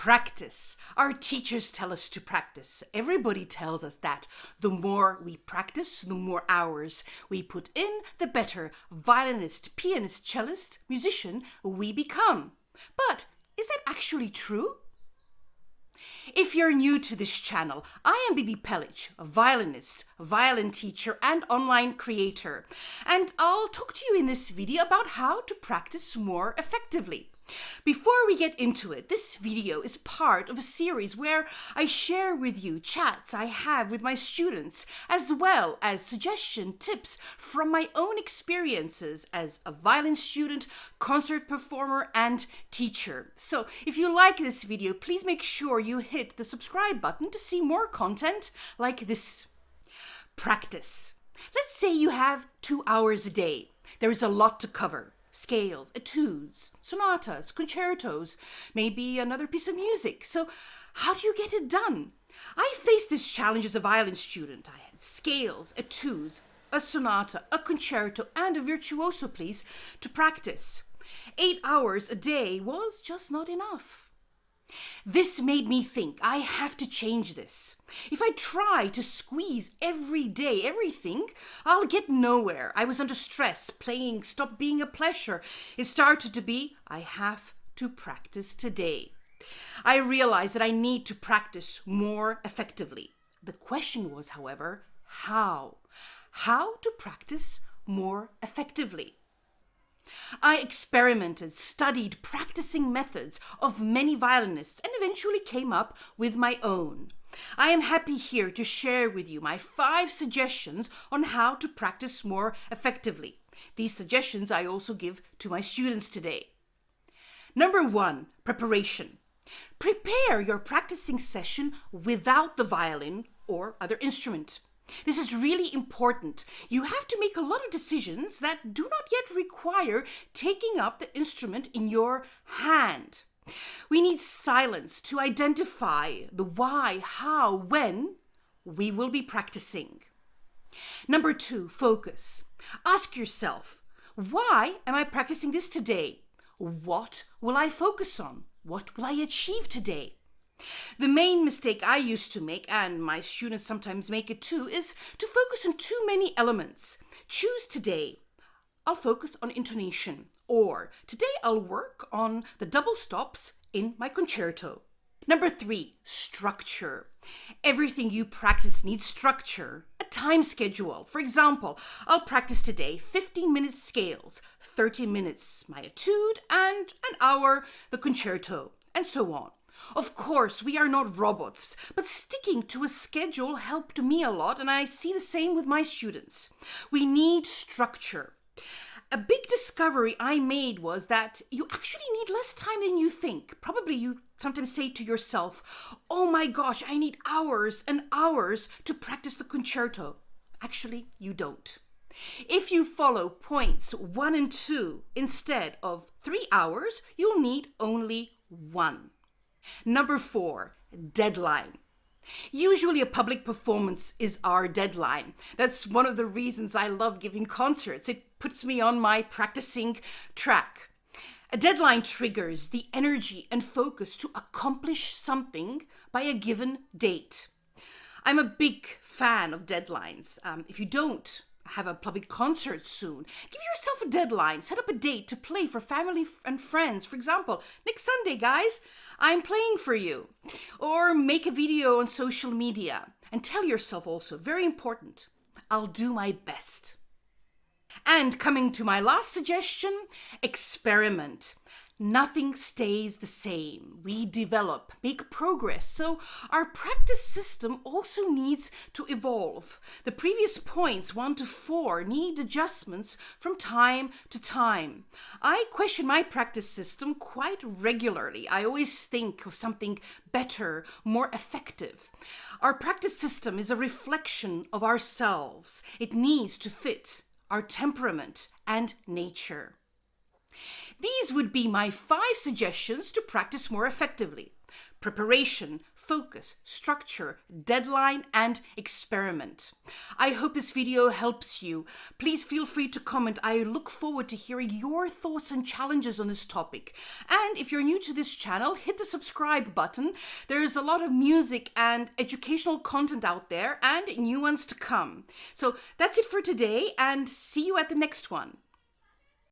Practice. Our teachers tell us to practice. Everybody tells us that. The more we practice, the more hours we put in, the better violinist, pianist, cellist, musician we become. But is that actually true? If you're new to this channel, I am Bibi Pelic, a violinist, a violin teacher and online creator. And I'll talk to you in this video about how to practice more effectively. Before we get into it, this video is part of a series where I share with you chats I have with my students, as well as suggestion tips from my own experiences as a violin student, concert performer, and teacher. So if you like this video, please make sure you hit the subscribe button to see more content like this. Practice. Let's say you have 2 hours a day. There is a lot to cover. Scales, etudes, sonatas, concertos, maybe another piece of music. So how do you get it done? I faced this challenge as a violin student. I had scales, etudes, a sonata, a concerto, and a virtuoso piece to practice. 8 hours a day was just not enough. This made me think I have to change this. If I try to squeeze every day everything, I'll get nowhere. I was under stress. Playing stopped being a pleasure. It started to be, I have to practice today. I realized that I need to practice more effectively. The question was, however, how? How to practice more effectively? I experimented, studied practicing methods of many violinists, and eventually came up with my own. I am happy here to share with you my 5 suggestions on how to practice more effectively. These suggestions I also give to my students today. Number 1, preparation. Prepare your practicing session without the violin or other instrument. This is really important. You have to make a lot of decisions that do not yet require taking up the instrument in your hand. We need silence to identify the why, how, when we will be practicing. Number 2, focus. Ask yourself, why am I practicing this today? What will I focus on? What will I achieve today? The main mistake I used to make, and my students sometimes make it too, is to focus on too many elements. Choose today. I'll focus on intonation, or today I'll work on the double stops in my concerto. Number 3, structure. Everything you practice needs structure, a time schedule. For example, I'll practice today 15 minutes scales, 30 minutes my etude, and an hour the concerto, and so on. Of course, we are not robots, but sticking to a schedule helped me a lot, and I see the same with my students. We need structure. A big discovery I made was that you actually need less time than you think. Probably you sometimes say to yourself, oh my gosh, I need hours and hours to practice the concerto. Actually, you don't. If you follow points 1 and 2 instead of 3 hours, you'll need only 1. Number 4, deadline. Usually a public performance is our deadline. That's one of the reasons I love giving concerts. It puts me on my practicing track. A deadline triggers the energy and focus to accomplish something by a given date. I'm a big fan of deadlines. If you don't have a public concert soon, give yourself a deadline. Set up a date to play for family and friends. For example, next Sunday, guys, I'm playing for you. Or make a video on social media. And tell yourself also, very important, I'll do my best. And coming to my last suggestion, experiment. Nothing stays the same. We develop, make progress. So our practice system also needs to evolve. The previous points 1 to 4 need adjustments from time to time. I question my practice system quite regularly. I always think of something better, more effective. Our practice system is a reflection of ourselves. It needs to fit our temperament and nature. These would be my 5 suggestions to practice more effectively. Preparation, focus, structure, deadline, and experiment. I hope this video helps you. Please feel free to comment. I look forward to hearing your thoughts and challenges on this topic. And if you're new to this channel, hit the subscribe button. There's a lot of music and educational content out there and new ones to come. So that's it for today, and see you at the next one.